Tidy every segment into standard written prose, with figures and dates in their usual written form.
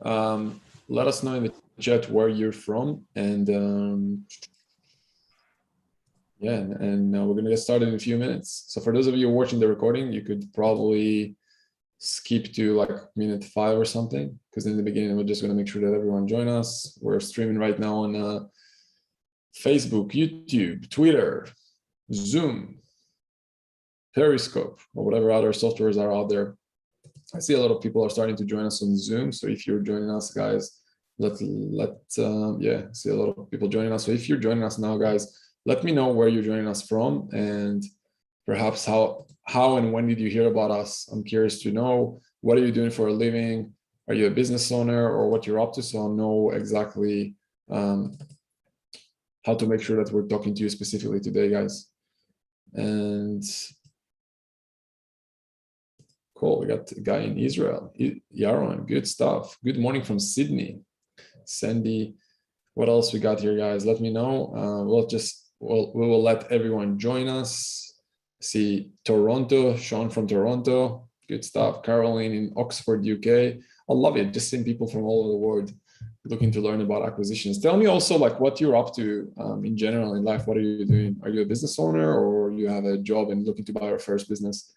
Let us know in the chat where you're from, and yeah, and we're gonna get started in a few minutes. So for those of you watching the recording, you could probably skip to like minute 5 or something, because in the beginning we're just gonna make sure that everyone join us. We're streaming right now on Facebook, YouTube, Twitter, Zoom, Periscope, or whatever other softwares are out there. I see a lot of people are starting to join us on Zoom. So if you're joining us, guys, yeah, see a lot of people joining us. So if you're joining us now, guys, let me know where you're joining us from, and perhaps how and when did you hear about us? I'm curious to know, what are you doing for a living? Are you a business owner, or what you're up to? So I'll know exactly how to make sure that we're talking to you specifically today, guys. And cool, we got a guy in Israel, Yaron, good stuff. Good morning from Sydney. Sandy, what else we got here, guys? Let me know. We will let everyone join us. See Toronto, Sean from Toronto, good stuff. Caroline in Oxford, UK. I love it, just seeing people from all over the world looking to learn about acquisitions. Tell me also like what you're up to in general in life. What are you doing? Are you a business owner, or you have a job and looking to buy your first business?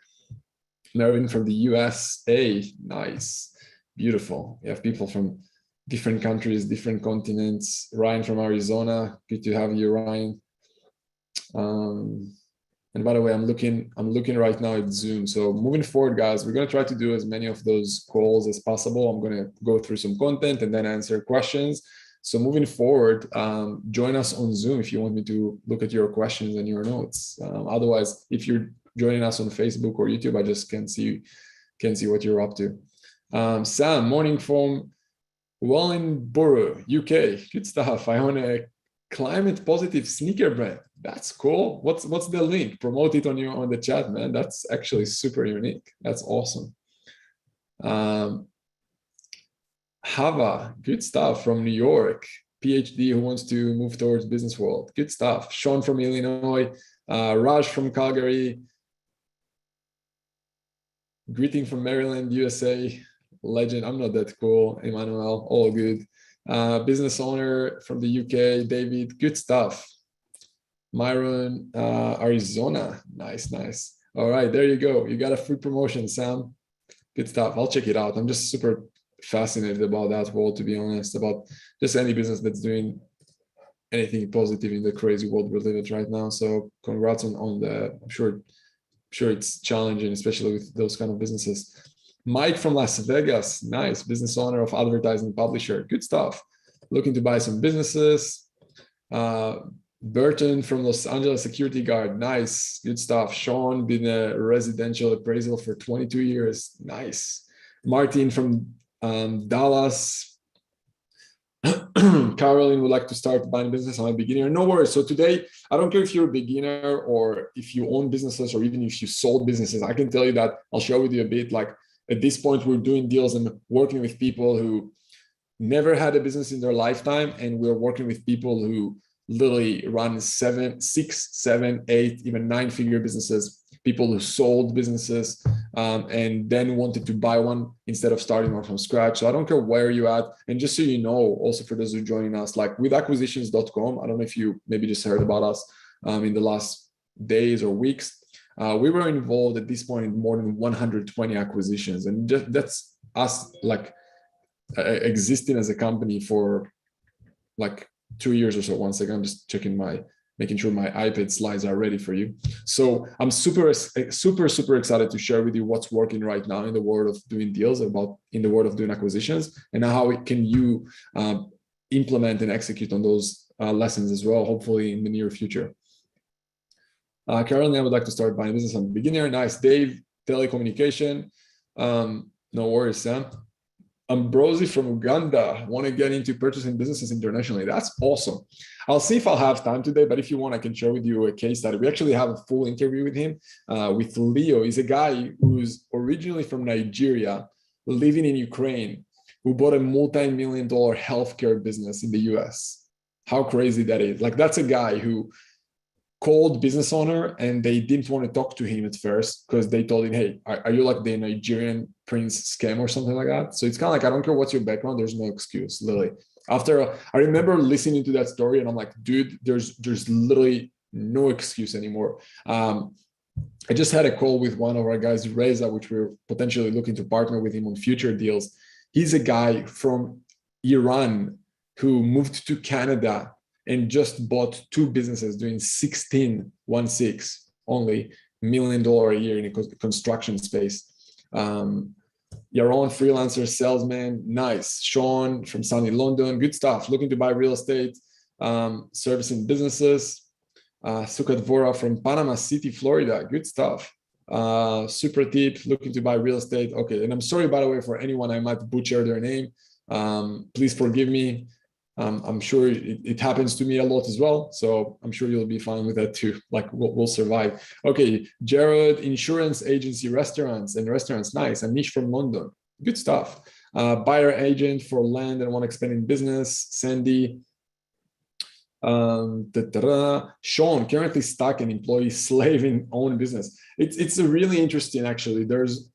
Mervin from the USA, nice, beautiful. We have people from different countries, different continents. Ryan from Arizona, good to have you, Ryan. And by the way, I'm looking right now at Zoom. So moving forward, guys, we're going to try to do as many of those calls as possible. I'm going to go through some content and then answer questions. So moving forward, join us on Zoom if you want me to look at your questions and your notes. Otherwise, if you're joining us on Facebook or YouTube, I just can't see what you're up to. Sam, morning from Wellingborough, UK. Good stuff. I own a climate positive sneaker brand. That's cool. What's the link? Promote it on the chat, man. That's actually super unique. That's awesome. Hava, good stuff, from New York. PhD who wants to move towards business world. Good stuff. Sean from Illinois. Raj from Calgary. Greeting from Maryland, USA. Legend. I'm not that cool. Emmanuel, all good. Business owner from the UK, David, good stuff. Myron, Arizona, nice. All right, there you go. You got a free promotion, Sam. Good stuff. I'll check it out. I'm just super fascinated about that world, to be honest, about just any business that's doing anything positive in the crazy world we're living right now. So congrats on the, I'm sure it's challenging, especially with those kind of businesses. Mike from Las Vegas, nice, business owner of advertising publisher, good stuff. Looking to buy some businesses. Burton from Los Angeles, security guard, nice, good stuff. Sean, been a residential appraisal for 22 years, nice. Martin from Dallas. Caroline would like to start buying business. I'm a beginner. No worries. So today, I don't care if you're a beginner or if you own businesses or even if you sold businesses. I can tell you that I'll share with you a bit. Like at this point, we're doing deals and working with people who never had a business in their lifetime, and we're working with people who literally run 7, 6, 7, 8, even 9-figure businesses. People who sold businesses and then wanted to buy one instead of starting one from scratch. So I don't care where you're at. And just so you know, also for those who are joining us, like with acquisitions.com, I don't know if you maybe just heard about us in the last days or weeks. We were involved at this point in more than 120 acquisitions. And just, that's us like existing as a company for like 2 years or so. One second, I'm just checking making sure my iPad slides are ready for you. So I'm super excited to share with you what's working right now in the world of doing deals, in the world of doing acquisitions, and how can you implement and execute on those lessons as well, hopefully in the near future. Caroline, I would like to start buying business. I'm a beginner. Nice. Dave, telecommunication. No worries, Sam. Ambrosi from Uganda, want to get into purchasing businesses internationally. That's awesome. I'll see if I'll have time today, but if you want, I can share with you a case study. We actually have a full interview with him, with Leo. He's a guy who's originally from Nigeria, living in Ukraine, who bought a multi-million-dollar healthcare business in the US. How crazy that is. Like, that's a guy who cold business owner, and they didn't want to talk to him at first because they told him, hey, are you like the Nigerian prince scam or something like that? So it's kind of like, I don't care what's your background, there's no excuse, literally. After I remember listening to that story, and I'm like, dude, there's literally no excuse anymore. I just had a call with one of our guys, Reza, which we're potentially looking to partner with him on future deals. He's a guy from Iran who moved to Canada and just bought 2 businesses doing 16 only $1 million a year in a construction space. Your own freelancer salesman, nice. Sean from sunny London, good stuff. Looking to buy real estate, servicing businesses. Sukat Vora from Panama City, Florida, good stuff. Super tip, looking to buy real estate. Okay, and I'm sorry, by the way, for anyone I might butcher their name. Please forgive me. I'm sure it happens to me a lot as well. So I'm sure you'll be fine with that too. Like we'll survive. Okay, Jared, insurance agency, restaurants, nice. Anish from London, good stuff. Buyer agent for land and one expanding business, Sandy. Sean, currently stuck in employee slave in own business. It's a really interesting, actually. There's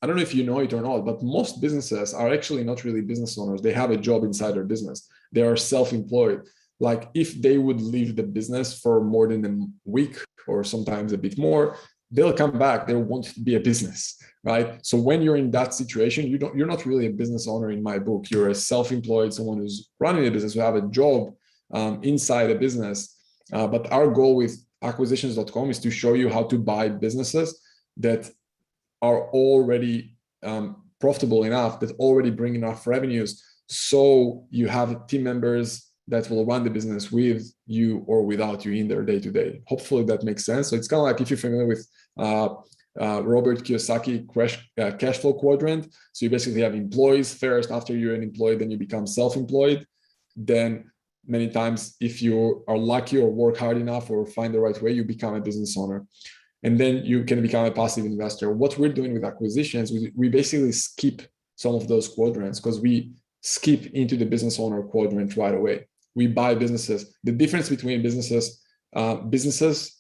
I don't know if you know it or not, but most businesses are actually not really business owners. They have a job inside their business. They are self-employed. Like if they would leave the business for more than a week or sometimes a bit more, they'll come back. There won't be a business, right? So when you're in that situation, you're not really a business owner in my book. You're a self-employed, someone who's running a business, who have a job inside a business. But our goal with acquisitions.com is to show you how to buy businesses that are already profitable enough, that already bring enough revenues, so you have team members that will run the business with you or without you in their day-to-day. Hopefully that makes sense. So it's kind of like if you're familiar with Robert Kiyosaki cash flow quadrant. So you basically have employees first. After you're an employee, then you become self-employed. Then many times, if you are lucky or work hard enough or find the right way, you become a business owner. And then you can become a passive investor. What we're doing with acquisitions, we basically skip some of those quadrants because we skip into the business owner quadrant right away. We buy businesses. The difference between businesses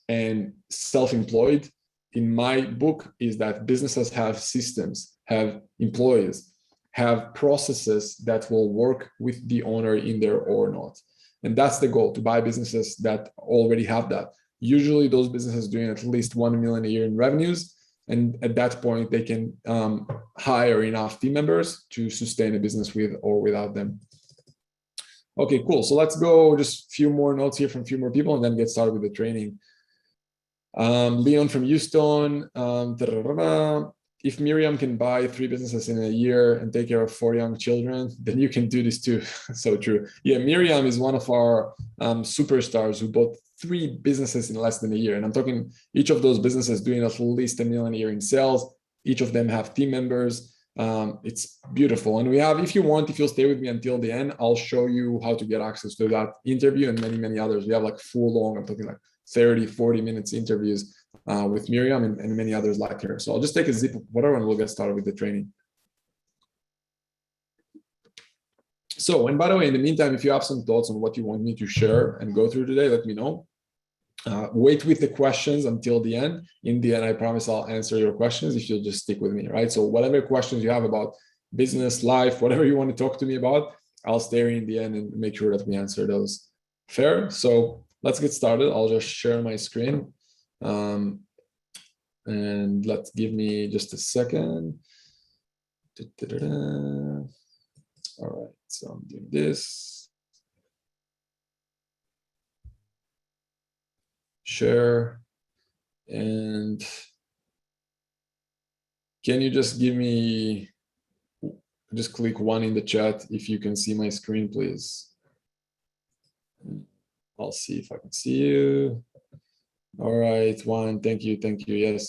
and self-employed, in my book, is that businesses have systems, have employees, have processes that will work with the owner in there or not. And that's the goal, to buy businesses that already have that. Usually those businesses doing at least 1 million a year in revenues. And at that point, they can hire enough team members to sustain a business with or without them. Okay, cool. So let's go just a few more notes here from a few more people and then get started with the training. Leon from Houston. If Miriam can buy 3 businesses in a year and take care of 4 young children, then you can do this too. So true. Yeah, Miriam is one of our superstars who bought 3 businesses in less than a year. And I'm talking each of those businesses doing at least $1 million a year in sales. Each of them have team members. It's beautiful. And we have, if you'll stay with me until the end, I'll show you how to get access to that interview and many, many others. We have like full long, I'm talking like 30, 40 minutes interviews with Miriam and many others like her. So I'll just take a zip of whatever and we'll get started with the training. So, and by the way, in the meantime, if you have some thoughts on what you want me to share and go through today, let me know. Wait with the questions until the end. In the end, I promise I'll answer your questions if you'll just stick with me, right? So whatever questions you have about business, life, whatever you want to talk to me about, I'll stay here in the end and make sure that we answer those. Fair? So let's get started. I'll just share my screen. And let's give me just a second. All right, so I'm doing this. Share. And can you just give me, just click 1 in the chat if you can see my screen, please. I'll see if I can see you. All right, 1, thank you, yes,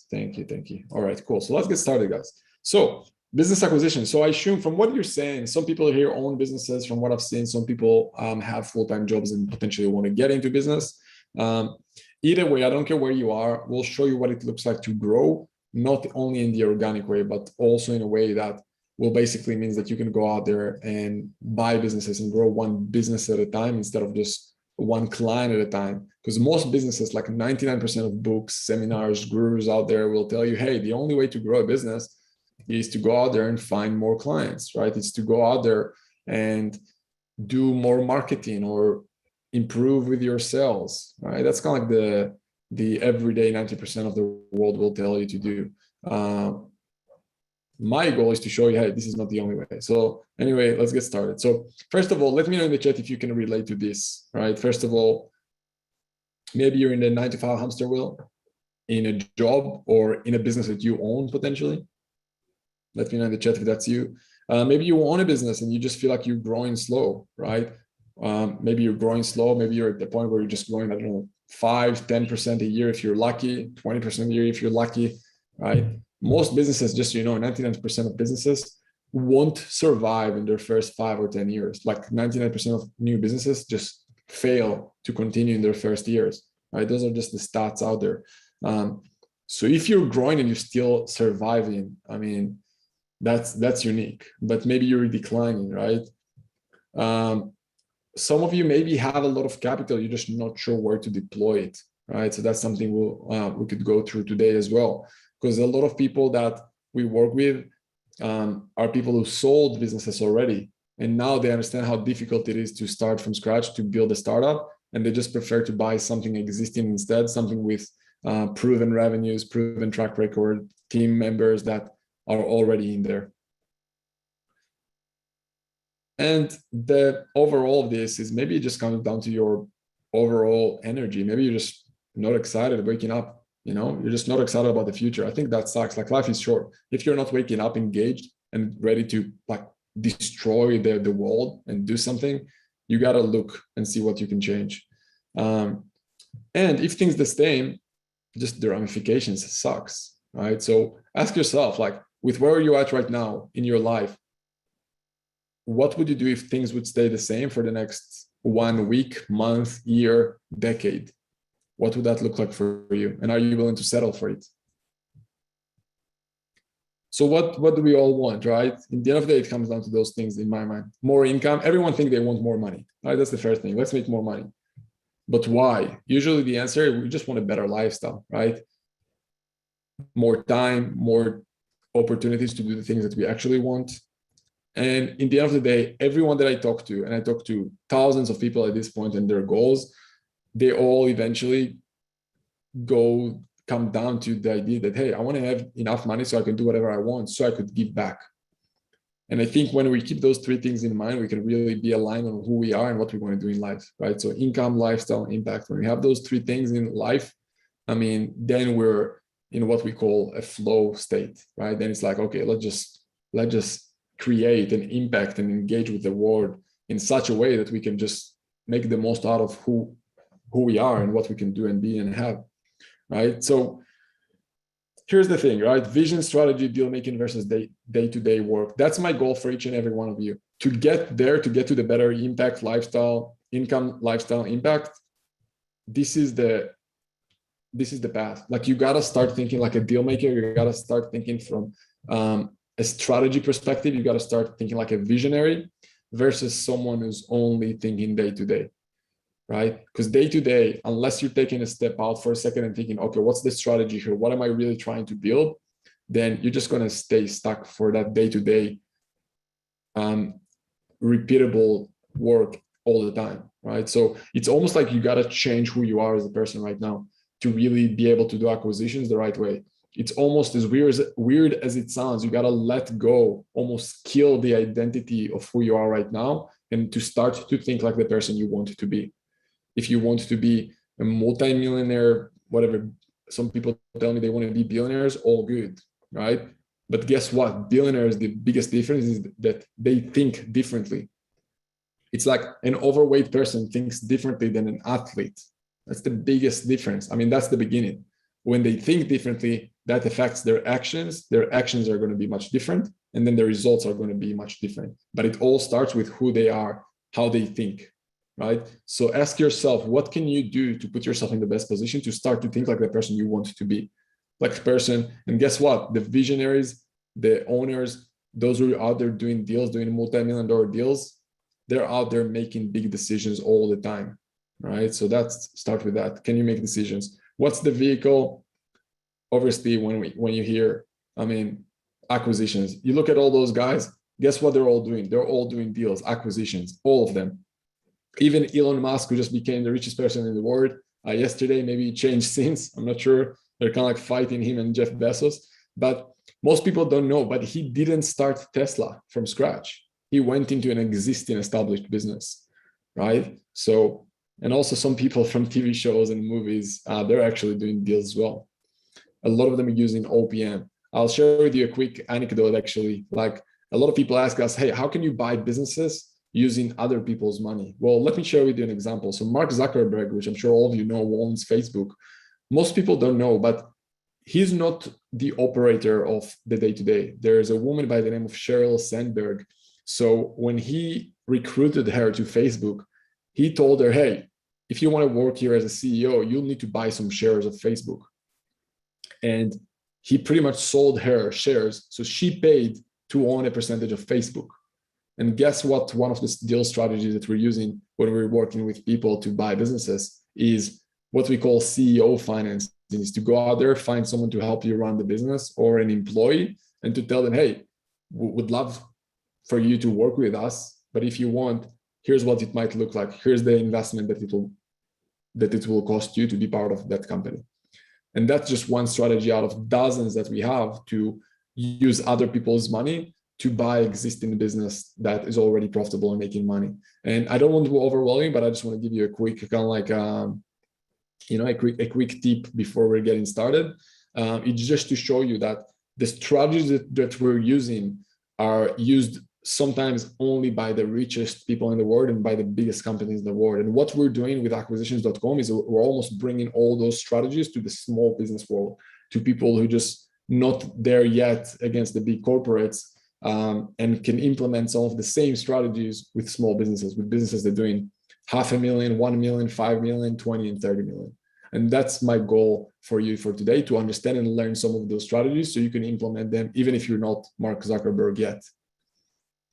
thank you. All right, cool, so let's get started, guys. So business acquisition. So I assume from what you're saying, some people here own businesses. From what I've seen, some people have full-time jobs and potentially want to get into business. Either way, I don't care where you are, we'll show you what it looks like to grow, not only in the organic way, but also in a way that will basically means that you can go out there and buy businesses and grow one business at a time instead of just one client at a time. Because most businesses, like 99% of books, seminars, gurus out there will tell you, hey, the only way to grow a business is to go out there and find more clients, right? It's to go out there and do more marketing or improve with your sales, right? That's kind of like the everyday 90% of the world will tell you to do. My goal is to show you, hey, this is not the only way. So anyway, let's get started. So first of all, let me know in the chat if you can relate to this, right? First of all, maybe you're in the 9-to-5 hamster wheel, in a job or in a business that you own potentially. Let me know in the chat if that's you. Maybe you own a business and you just feel like you're growing slow, right? Maybe you're growing slow. Maybe you're at the point where you're just growing, I don't know, 5-10% a year if you're lucky, 20% a year if you're lucky, right? Most businesses, just so you know, 99% of businesses won't survive in their first 5 or 10 years. Like 99% of new businesses just fail to continue in their first years, right? Those are just the stats out there. So if you're growing and you're still surviving, I mean, that's unique, but maybe you're declining, right? Some of you maybe have a lot of capital, you're just not sure where to deploy it, right? So that's something we could go through today as well. Because a lot of people that we work with are people who sold businesses already. And now they understand how difficult it is to start from scratch, to build a startup. And they just prefer to buy something existing instead, something with proven revenues, proven track record, team members that are already in there. And the overall of this is maybe it just comes down to your overall energy. Maybe you're just not excited waking up. You know, you're just not excited about the future. I think that sucks. Like, life is short. If you're not waking up engaged and ready to like destroy the world and do something, you got to look and see what you can change. And if things the same, just the ramifications sucks, right? So ask yourself, like, with where you're at right now in your life, what would you do if things would stay the same for the next 1 week, month, year, decade? What would that look like for you? And are you willing to settle for it? So what do we all want, right? In the end of the day, it comes down to those things in my mind. More income. Everyone thinks they want more money, right? That's the first thing. Let's make more money. But why? Usually the answer is we just want a better lifestyle, right? More time, more opportunities to do the things that we actually want. And in the end of the day, everyone that I talk to, and I talk to thousands of people at this point and their goals, they all eventually come down to the idea that, hey, I want to have enough money so I can do whatever I want, so I could give back. And I think when we keep those 3 things in mind, we can really be aligned on who we are and what we want to do in life, right? So income, lifestyle, impact. When we have those 3 things in life, I mean, then we're in what we call a flow state, right? Then it's like, okay, let's just create an impact and engage with the world in such a way that we can just make the most out of who we are and what we can do and be and have, right? So here's the thing, right? Vision, strategy, deal making versus day-to-day work. That's my goal for each and every one of you. To get there, to get to the better impact, lifestyle, income, lifestyle, impact, this is the path. Like, you got to start thinking like a deal maker. You got to start thinking from a strategy perspective. You got to start thinking like a visionary versus someone who's only thinking day-to-day. Right? Because day to day, unless you're taking a step out for a second and thinking, okay, what's the strategy here? What am I really trying to build? Then you're just going to stay stuck for that day to day, repeatable work all the time, right? So it's almost like you got to change who you are as a person right now to really be able to do acquisitions the right way. It's almost as weird as it sounds. You got to let go, almost kill the identity of who you are right now, and to start to think like the person you want to be. If you want to be a multi-millionaire, whatever, some people tell me they want to be billionaires, all good, right? But guess what? Billionaires, the biggest difference is that they think differently. It's like an overweight person thinks differently than an athlete. That's the biggest difference. I mean, that's the beginning. When they think differently, that affects their actions. Their actions are going to be much different, and then the results are going to be much different. But it all starts with who they are, how they think. Right? So ask yourself, what can you do to put yourself in the best position to start to think like the person you want to be, like a person. And guess what? The visionaries, the owners, those who are out there doing deals, doing multi-million-dollar deals, they're out there making big decisions all the time. right? So that's start with that. Can you make decisions? What's the vehicle? Obviously, when you hear, I mean, acquisitions, you look at all those guys, guess what they're all doing? They're all doing deals, acquisitions, all of them. Even Elon Musk, who just became the richest person in the world yesterday, maybe it changed since, I'm not sure. They're kind of like fighting him and Jeff Bezos. But most people don't know, but he didn't start Tesla from scratch. He went into an existing established business, right? So, and also some people from TV shows and movies, they're actually doing deals as well. A lot of them are using OPM. I'll share with you a quick anecdote, actually. Like a lot of people ask us, hey, how can you buy businesses using other people's money? Well, let me share with you an example. So Mark Zuckerberg, which I'm sure all of you know, owns Facebook. Most people don't know, but he's not the operator of the day-to-day. There's a woman by the name of Sheryl Sandberg. So when he recruited her to Facebook, he told her, hey, if you want to work here as a CEO, you'll need to buy some shares of Facebook. And he pretty much sold her shares. So she paid to own a percentage of Facebook. And guess what? One of the deal strategies that we're using when we're working with people to buy businesses is what we call CEO financing, is to go out there, find someone to help you run the business or an employee, and to tell them, hey, would love for you to work with us, but if you want, here's what it might look like. Here's the investment that it will cost you to be part of that company. And that's just one strategy out of dozens that we have to use other people's money to buy existing business that is already profitable and making money. And I don't want to overwhelm you, but I just want to give you a quick kind of like a quick tip before we're getting started. It's just to show you that the strategies that we're using are used sometimes only by the richest people in the world and by the biggest companies in the world. And what we're doing with acquisitions.com is we're almost bringing all those strategies to the small business world, to people who just not there yet against the big corporates, and can implement some of the same strategies with small businesses, with businesses that are doing 500,000, 1 million, 5 million, 20 and 30 million. And that's my goal for you for today, to understand and learn some of those strategies so you can implement them, even if you're not Mark Zuckerberg yet.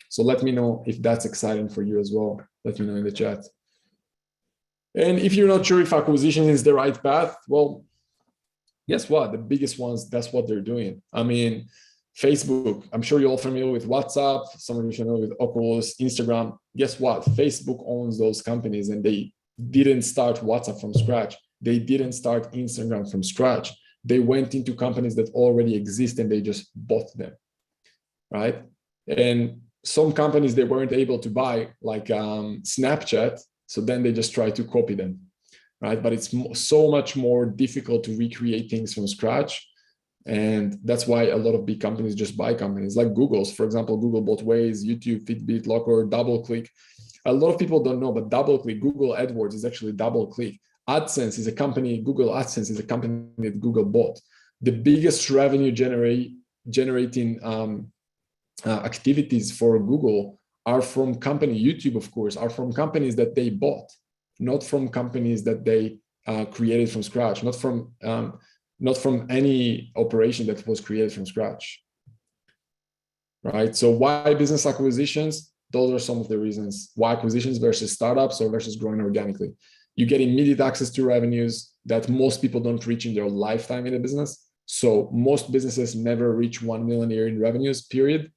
So let me know if that's exciting for you as well. Let me know in the chat. And if you're not sure if acquisition is the right path, well, guess what? The biggest ones, that's what they're doing. I mean, Facebook, I'm sure you're all familiar with WhatsApp, some of you are familiar with Oculus, Instagram. Guess what? Facebook owns those companies, and they didn't start WhatsApp from scratch. They didn't start Instagram from scratch. They went into companies that already exist and they just bought them, right? And some companies they weren't able to buy, like Snapchat, so then they just try to copy them, right? But it's so much more difficult to recreate things from scratch. And that's why a lot of big companies just buy companies like Google's. For example, Google bought Waze, YouTube, Fitbit, Locker, DoubleClick. A lot of people don't know, but DoubleClick, Google AdWords is actually DoubleClick. AdSense is a company, Google AdSense is a company that Google bought. The biggest revenue generating activities for Google are from company, YouTube, of course, are from companies that they bought, not from companies that they created from scratch, not from any operation that was created from scratch, right? So why business acquisitions? Those are some of the reasons why acquisitions versus startups or versus growing organically. You get immediate access to revenues that most people don't reach in their lifetime in a business. So most businesses never reach 1 million a year in revenues, period.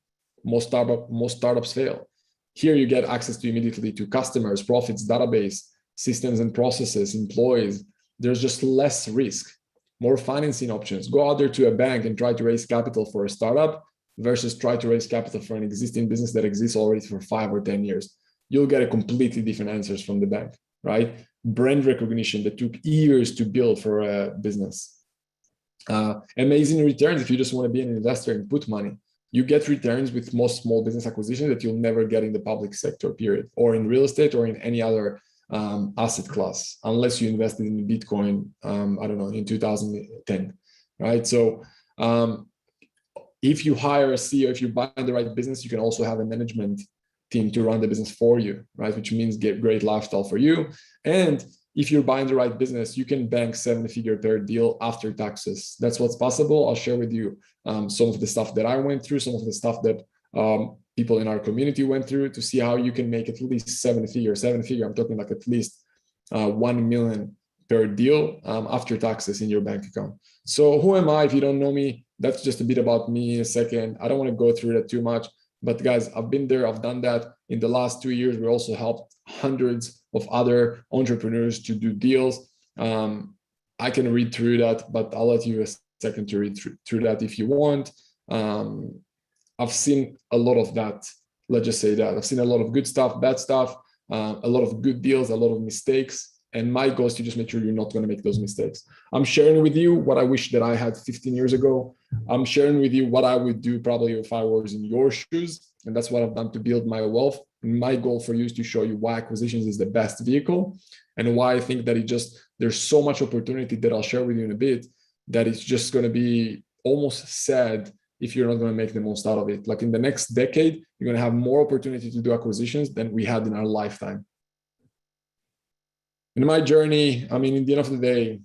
Most startups fail. Here you get access to immediately to customers, profits, database, systems and processes, employees. There's just less risk, more financing options. Go out there to a bank and try to raise capital for a startup versus try to raise capital for an existing business that exists already for 5 or 10 years. You'll get a completely different answers from the bank, right? Brand recognition that took years to build for a business. Amazing returns if you just want to be an investor and put money. You get returns with most small business acquisitions that you'll never get in the public sector, period, or in real estate or in any other asset class, unless you invested in Bitcoin, I don't know, in 2010, right? So if you hire a CEO, if you buy the right business, you can also have a management team to run the business for you, right? Which means get great lifestyle for you. And if you're buying the right business, you can bank 7-figure per deal after taxes. That's what's possible. I'll share with you some of the stuff that I went through, some of the stuff that people in our community went through to see how you can make at least 7-figure. I'm talking like at least 1 million per deal after taxes in your bank account. So who am I? If you don't know me, that's just a bit about me in a second. I don't want to go through that too much, but guys, I've been there, I've done that. In the last 2 years, we also helped hundreds of other entrepreneurs to do deals. I can read through that, but I'll let you a second to read through that if you want. I've seen a lot of that. Let's just say that I've seen a lot of good stuff, bad stuff, a lot of good deals, a lot of mistakes. And my goal is to just make sure you're not going to make those mistakes. I'm sharing with you what I wish that I had 15 years ago. I'm sharing with you what I would do probably if I was in your shoes. And that's what I've done to build my wealth. And my goal for you is to show you why acquisitions is the best vehicle and why I think that there's so much opportunity that I'll share with you in a bit that it's just going to be almost sad if you're not going to make the most out of it. Like in the next decade, you're going to have more opportunity to do acquisitions than we had in our lifetime. In my journey, I mean, in the end of the day,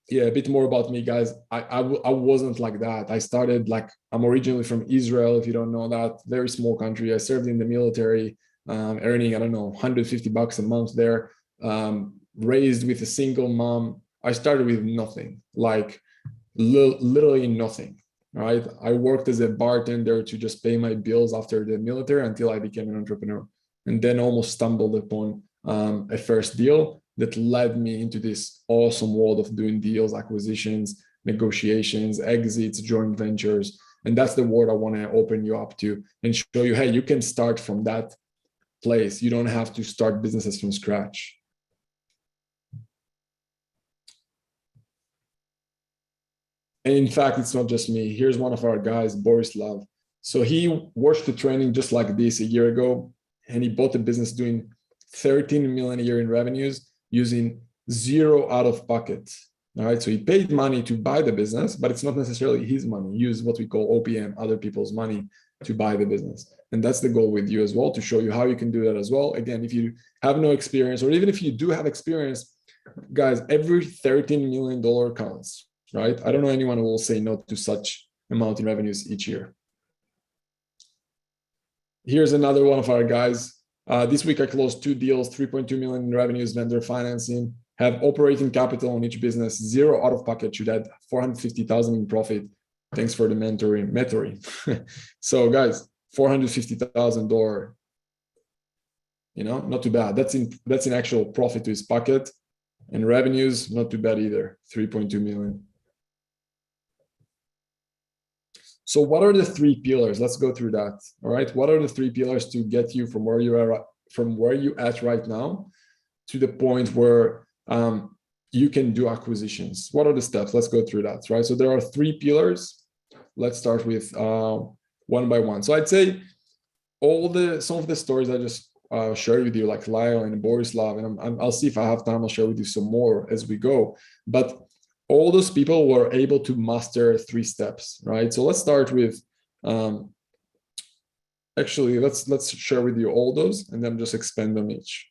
yeah, a bit more about me, guys. I wasn't like that. I started I'm originally from Israel, if you don't know that, very small country. I served in the military, earning, I don't know, $150 a month there, raised with a single mom. I started with nothing, literally nothing, right? I worked as a bartender to just pay my bills after the military until I became an entrepreneur, and then almost stumbled upon a first deal that led me into this awesome world of doing deals, acquisitions, negotiations, exits, joint ventures. And that's the world I want to open you up to and show you, hey, you can start from that place. You don't have to start businesses from scratch. And in fact, it's not just me. Here's one of our guys, Borislav. So he watched the training just like this a year ago, and he bought a business doing 13 million a year in revenues, using zero out of pocket. All right. So he paid money to buy the business, but it's not necessarily his money. He used what we call OPM, other people's money, to buy the business. And that's the goal with you as well, to show you how you can do that as well. Again, if you have no experience, or even if you do have experience, guys, every $13 million counts, right? I don't know anyone who will say no to such amount in revenues each year. Here's another one of our guys. This week I closed 2 deals, 3.2 million in revenues, vendor financing, have operating capital on each business, zero out of pocket, should add 450,000 in profit. Thanks for the mentoring. So guys, $450,000, not too bad. That's in actual profit to his pocket, and revenues, not too bad either, 3.2 million. So what are the 3 pillars? Let's go through that. All right. What are the 3 pillars to get you from where you at right now to the point where you can do acquisitions? What are the steps? Let's go through that. Right. So there are 3 pillars. Let's start with one by one. So I'd say some of the stories I just shared with you, like Lyle and Borislav, and I'll see if I have time. I'll share with you some more as we go. But all those people were able to master 3 steps, right? So let's start with, actually, let's share with you all those and then just expand on each.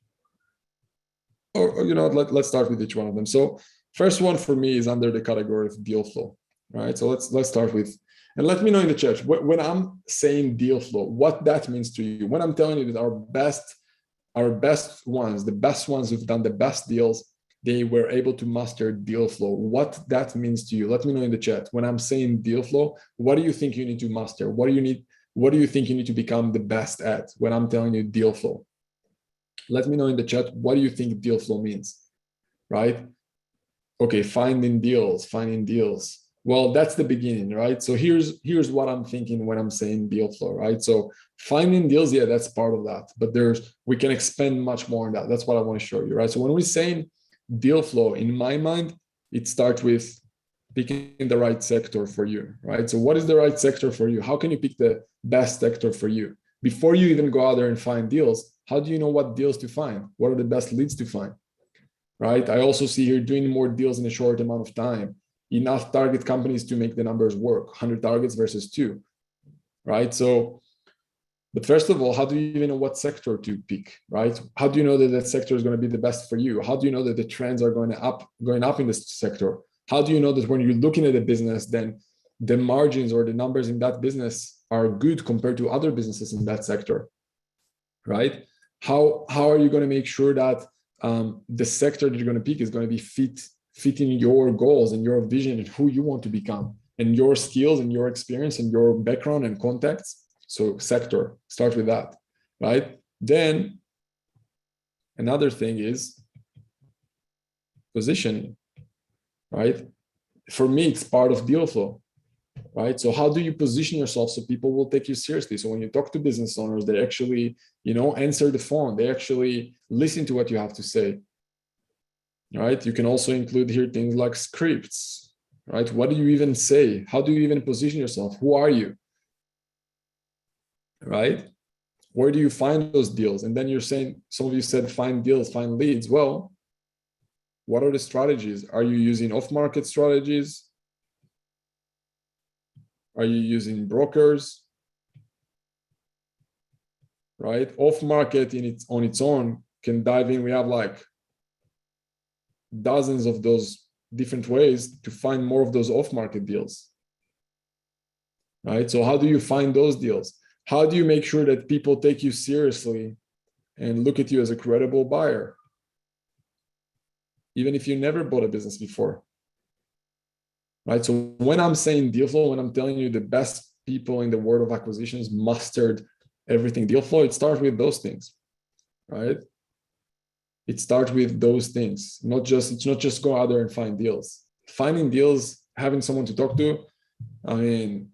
Or let's start with each one of them. So first one for me is under the category of deal flow, right? So let's start with, and let me know in the chat, when I'm saying deal flow, what that means to you. When I'm telling you that our best ones, the best ones who've done the best deals, they were able to master deal flow. What that means to you, let me know in the chat. When I'm saying deal flow, what do you think you need to master? What do you think you need to become the best at when I'm telling you deal flow? Let me know in the chat, what do you think deal flow means, right? Okay, finding deals. Well, that's the beginning, right? So here's what I'm thinking when I'm saying deal flow, right? So finding deals, yeah, that's part of that, but we can expand much more on that. That's what I want to show you, right? So when we're saying deal flow, in my mind, it starts with picking the right sector for you, right? So what is the right sector for you? How can you pick the best sector for you? Before you even go out there and find deals, how do you know what deals to find? What are the best leads to find, right? I also see here doing more deals in a short amount of time, enough target companies to make the numbers work, 100 targets versus 2, right? So, but first of all, how do you even know what sector to pick, right? How do you know that that sector is going to be the best for you? How do you know that the trends are going up in this sector? How do you know that when you're looking at a business, then the margins or the numbers in that business are good compared to other businesses in that sector, right? How are you going to make sure that the sector that you're going to pick is going to be fitting your goals and your vision and who you want to become and your skills and your experience and your background and contacts. So sector, start with that, right? Then another thing is positioning, right? For me, it's part of deal flow, right? So how do you position yourself so people will take you seriously? So when you talk to business owners, they actually, answer the phone. They actually listen to what you have to say, right? You can also include here things like scripts, right? What do you even say? How do you even position yourself? Who are you, right? Where do you find those deals? And then you're saying, some of you said, find deals, find leads. Well, what are the strategies? Are you using off-market strategies? Are you using brokers? Right? Off-market on its own can dive in. We have like dozens of those different ways to find more of those off-market deals. Right? So how do you find those deals? How do you make sure that people take you seriously and look at you as a credible buyer? Even if you never bought a business before. Right? So when I'm saying deal flow, when I'm telling you the best people in the world of acquisitions mastered everything deal flow, it starts with those things, right? It starts with those things. It's not just go out there and find deals. Finding deals, having someone to talk to, I mean,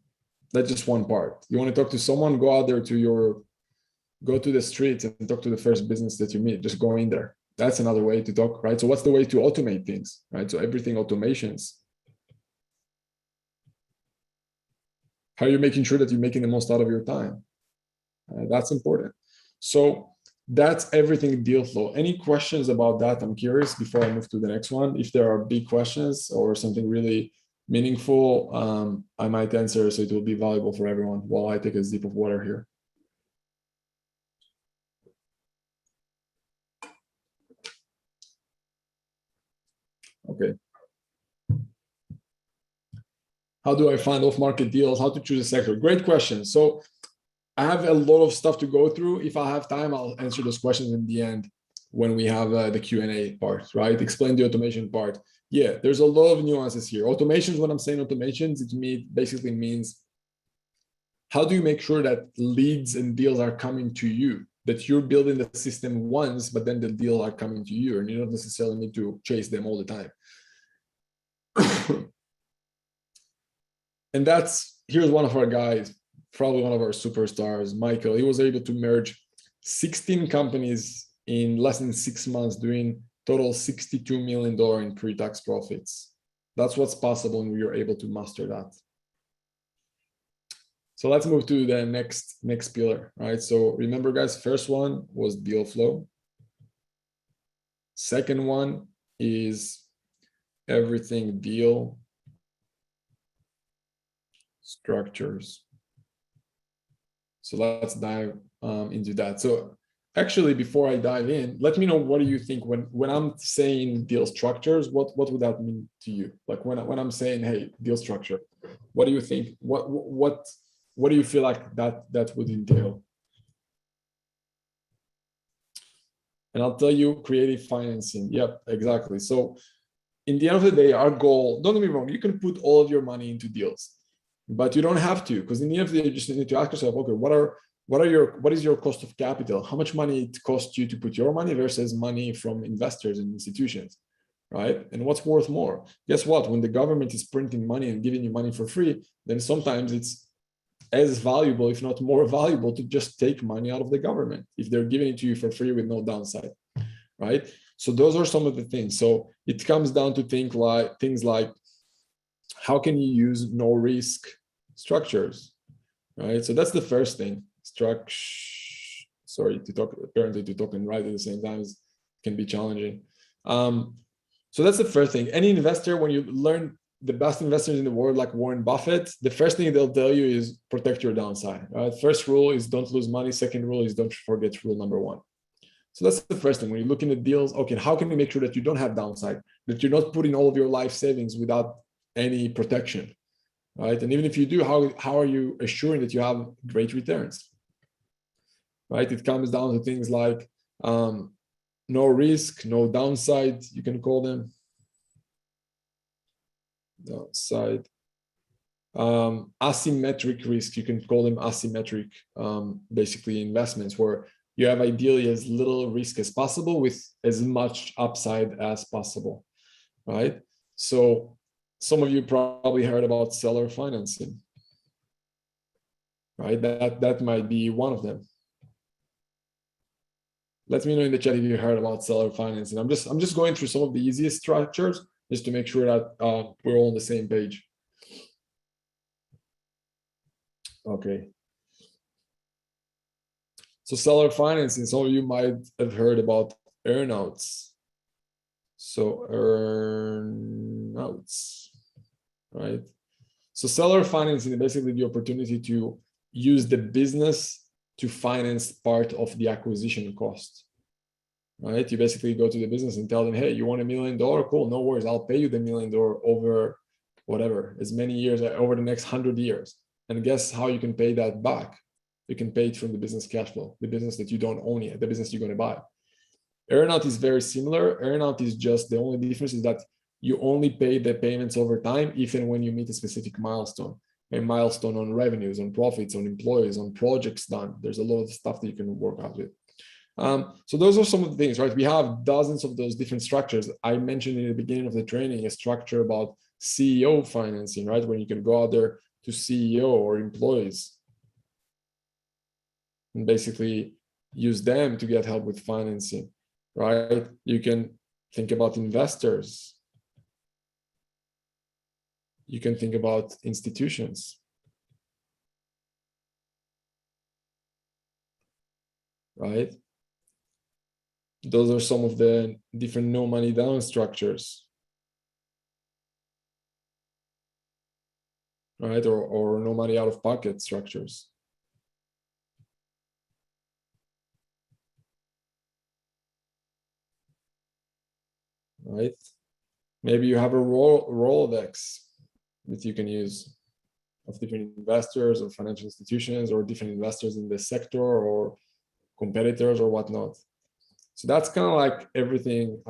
that's just one part. You want to talk to someone, go out there go to the streets and talk to the first business that you meet. Just go in there. That's another way to talk, right? So what's the way to automate things, right? So everything automations. How are you making sure that you're making the most out of your time? That's important. So that's everything deal flow. Any questions about that? I'm curious before I move to the next one. If there are big questions or something really meaningful, I might answer so it will be valuable for everyone while I take a sip of water here. Okay. How do I find off-market deals? How to choose a sector? Great question. So I have a lot of stuff to go through. If I have time, I'll answer those questions in the end when we have the Q&A part, right? Explain the automation part. Yeah, there's a lot of nuances here. Automations, when I'm saying automations, basically means how do you make sure that leads and deals are coming to you, that you're building the system once, but then the deals are coming to you and you don't necessarily need to chase them all the time. And here's one of our guys, probably one of our superstars, Michael. He was able to merge 16 companies in less than 6 months, doing total $62 million in pre-tax profits. That's what's possible when we are able to master that. So let's move to the next pillar, right? So remember, guys, first one was deal flow. Second one is everything deal structures. So let's dive into that. So actually, before I dive in, let me know, what do you think when I'm saying deal structures, what would that mean to you? Like when I'm saying, hey, deal structure, what do you think? What do you feel like that would entail? And I'll tell you, creative financing. Yep, exactly. So in the end of the day, our goal, don't get me wrong, you can put all of your money into deals, but you don't have to, because in the end of the day, you just need to ask yourself, okay, what is your cost of capital? How much money it costs you to put your money versus money from investors and institutions, right? And what's worth more? Guess what? When the government is printing money and giving you money for free, then sometimes it's as valuable, if not more valuable, to just take money out of the government if they're giving it to you for free with no downside, right? So those are some of the things. So it comes down to things like how can you use no risk structures, right? So that's the first thing. Apparently to talk and write at the same time can be challenging. So that's the first thing. Any investor, when you learn the best investors in the world, like Warren Buffett, the first thing they'll tell you is protect your downside, right? First rule is don't lose money. Second rule is don't forget rule number one. So that's the first thing. When you're looking at deals, okay, how can you make sure that you don't have downside, that you're not putting all of your life savings without any protection, right? And even if you do, how are you assuring that you have great returns, right? It comes down to things like no risk, no downside, you can call them. Downside. Asymmetric risk, you can call them asymmetric, basically investments where you have ideally as little risk as possible with as much upside as possible, right? So some of you probably heard about seller financing, right? That might be one of them. Let me know in the chat if you heard about seller financing. I'm just going through some of the easiest structures just to make sure that we're all on the same page. Okay. So seller financing, some of you might have heard about earnouts. So earnouts, right? So seller financing is basically the opportunity to use the business to finance part of the acquisition cost, right? You basically go to the business and tell them, hey, you want $1 million? Cool, no worries. I'll pay you the $1 million over whatever, as many years, over the next 100 years. And guess how you can pay that back? You can pay it from the business cash flow, the business that you don't own yet, the business you're going to buy. Earnout is very similar. Earnout is just, the only difference is that you only pay the payments over time if and when you meet a specific milestone. A milestone on revenues, on profits, on employees, on projects done. There's a lot of stuff that you can work out with. So those are some of the things, right? We have dozens of those different structures. I mentioned in the beginning of the training a structure about CEO financing, right? When you can go out there to CEO or employees and basically use them to get help with financing, right? You can think about investors. You can think about institutions, right? Those are some of the different no money down structures, right? Or no money out of pocket structures. Right? Maybe you have a Rolodex that you can use of different investors or financial institutions or different investors in the sector or competitors or whatnot. So that's kind of like everything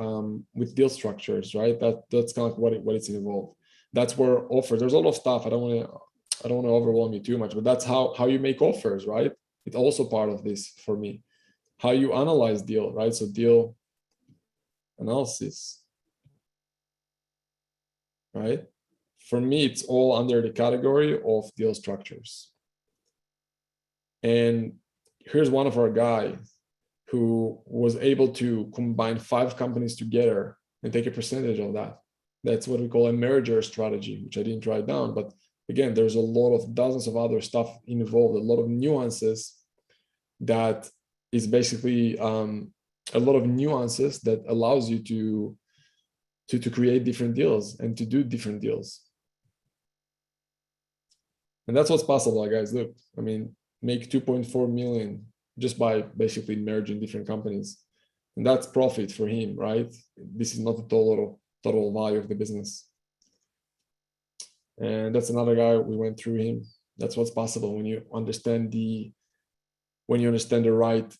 with deal structures, right? That's kind of what it's involved. That's where offers. There's a lot of stuff. I don't want to overwhelm you too much, but that's how you make offers, right? It's also part of this for me. How you analyze deal, right? So deal analysis, right? For me, it's all under the category of deal structures. And here's one of our guys who was able to combine 5 companies together and take a percentage of that. That's what we call a merger strategy, which I didn't write down. But again, there's a lot of dozens of other stuff involved, a lot of nuances that is basically a lot of nuances that allows you to create different deals and to do different deals. And that's what's possible, guys. Look, I mean, make 2.4 million just by basically merging different companies. And that's profit for him, right? This is not the total value of the business. And that's another guy, we went through him. That's what's possible when you understand the right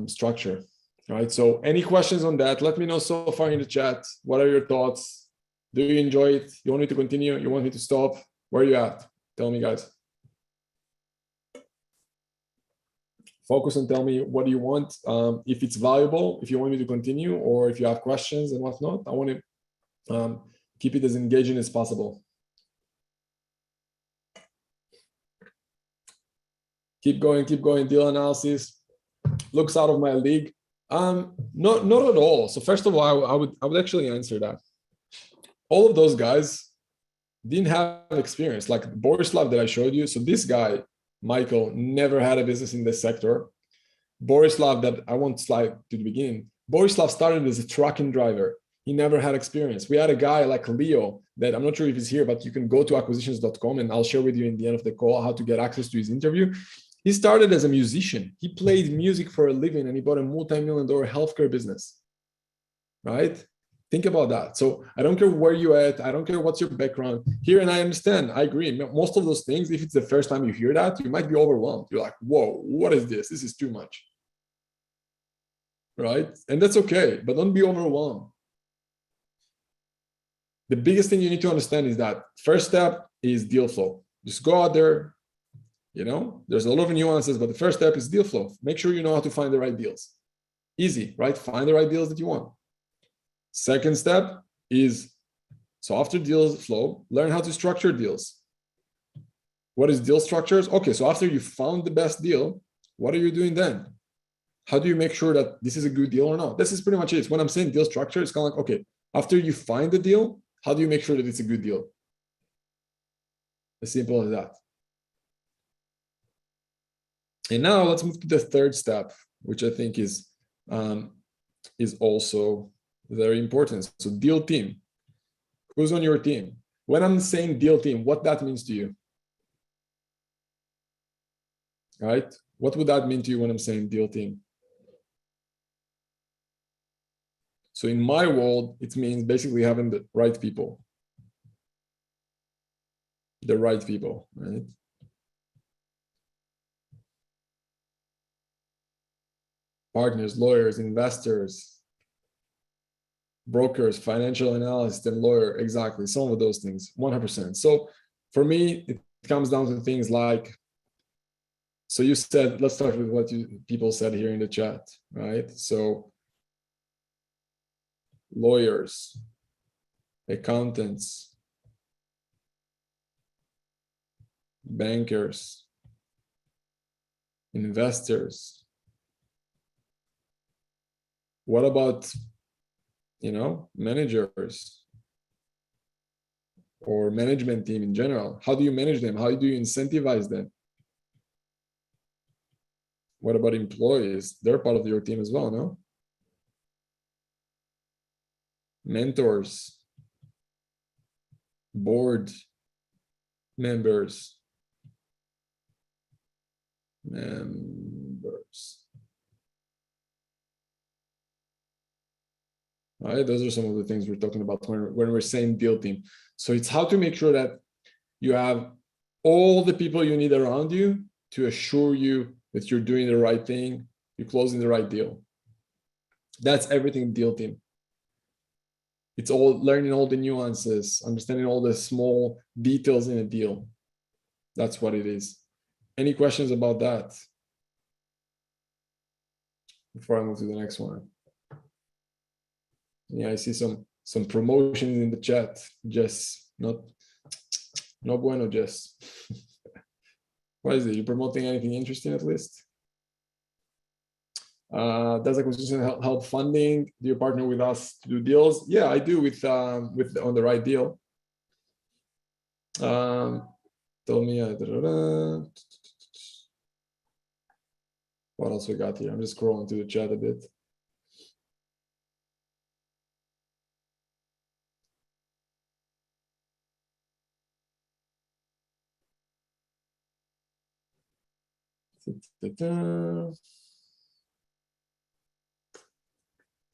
structure, right? So any questions on that? Let me know so far in the chat. What are your thoughts? Do you enjoy it? You want me to continue? You want me to stop? Where are you at? Tell me, guys. Focus and tell me what do you want. If it's valuable, if you want me to continue, or if you have questions and whatnot, I want to keep it as engaging as possible. Keep going, deal analysis. Looks out of my league. Not at all. So first of all, I would actually answer that. All of those guys didn't have experience. Like Borislav that I showed you. So this guy, Michael, never had a business in this sector. Borislav, that I won't slide to the beginning. Borislav started as a trucking driver. He never had experience. We had a guy like Leo that I'm not sure if he's here, but you can go to acquisitions.com and I'll share with you in the end of the call how to get access to his interview. He started as a musician. He played music for a living and he bought a multi-million-dollar healthcare business, right? Think about that. So I don't care where you're at. I don't care what's your background here. And I understand, I agree. Most of those things, if it's the first time you hear that, you might be overwhelmed. You're like, whoa, what is this? This is too much. right? And that's okay, but don't be overwhelmed. The biggest thing you need to understand is that first step is deal flow. Just go out there, there's a lot of nuances, but the first step is deal flow. Make sure you know how to find the right deals. Easy, right? Find the right deals that you want. Second step is, so after deal flow, learn how to structure deals. What is deal structures? Okay, so after you found the best deal, what are you doing then? How do you make sure that this is a good deal or not? This is pretty much it. When I'm saying deal structure, it's kind of like, okay, after you find the deal, how do you make sure that it's a good deal? As simple as that. And now let's move to the third step, which I think is also very important. So deal team. Who's on your team? When I'm saying deal team, what that means to you? Right? What would that mean to you when I'm saying deal team? So in my world, it means basically having the right people. The right people, right? Partners, lawyers, investors, brokers, financial analyst, and lawyer, exactly. Some of those things, 100%. So for me, it comes down to things like, so you said, let's start with what people said here in the chat, right? So lawyers, accountants, bankers, investors. What about, managers or management team in general? How do you manage them? How do you incentivize them? What about employees? They're part of your team as well, no? Mentors, board members. All right, those are some of the things we're talking about when we're saying deal team. So it's how to make sure that you have all the people you need around you to assure you that you're doing the right thing, you're closing the right deal. That's everything deal team. It's all learning all the nuances, understanding all the small details in a deal. That's what it is. Any questions about that before I move to the next one? Yeah, I see some promotions in the chat. Jess, no bueno, Jess. What is it? You promoting anything interesting at least? Does acquisition help funding? Do you partner with us to do deals? Yeah, I do with on the right deal. Tell me. What else we got here? I'm just scrolling through the chat a bit.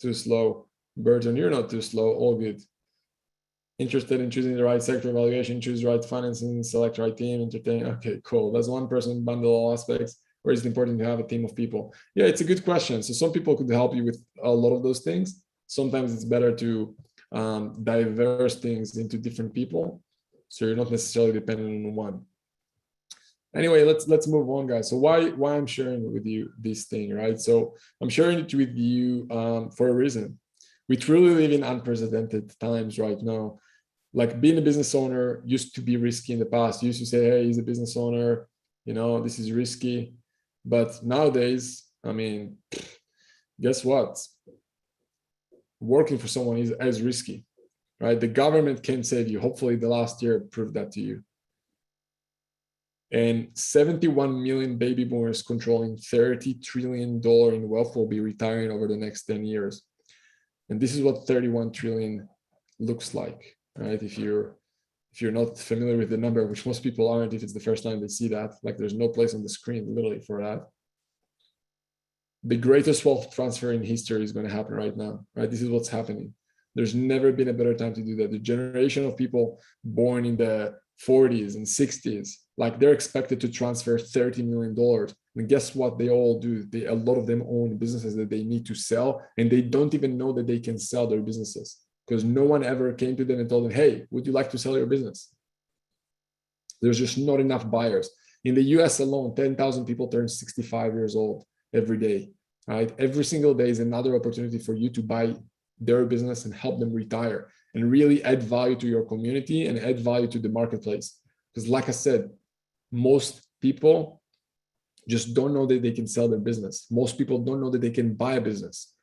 Too slow. Burton, you're not too slow. All good. Interested in choosing the right sector evaluation, choose the right financing, select the right team, entertain. Okay, cool. That's one person bundle all aspects, or is it important to have a team of people? Yeah, it's a good question. So some people could help you with a lot of those things. Sometimes it's better to diverse things into different people, so you're not necessarily dependent on one. Anyway, let's move on, guys. So why I'm sharing with you this thing, right? So I'm sharing it with you for a reason. We truly live in unprecedented times right now. Like being a business owner used to be risky in the past. You used to say, hey, he's a business owner, this is risky. But nowadays, I mean, guess what? Working for someone is as risky, right? The government can save you. Hopefully the last year proved that to you. And 71 million baby boomers controlling $30 trillion in wealth will be retiring over the next 10 years. And this is what 31 trillion looks like, right? If you're not familiar with the number, which most people aren't, if it's the first time they see that, like there's no place on the screen literally for that. The greatest wealth transfer in history is going to happen right now, right? This is what's happening. There's never been a better time to do that. The generation of people born in the 40s and 60s. Like they're expected to transfer $30 million. And guess what they all do? A lot of them own businesses that they need to sell, and they don't even know that they can sell their businesses because no one ever came to them and told them, hey, would you like to sell your business? There's just not enough buyers. In the US alone, 10,000 people turn 65 years old every day, right? Every single day is another opportunity for you to buy their business and help them retire and really add value to your community and add value to the marketplace. Because like I said, most people just don't know that they can sell their business. Most people don't know that they can buy a business.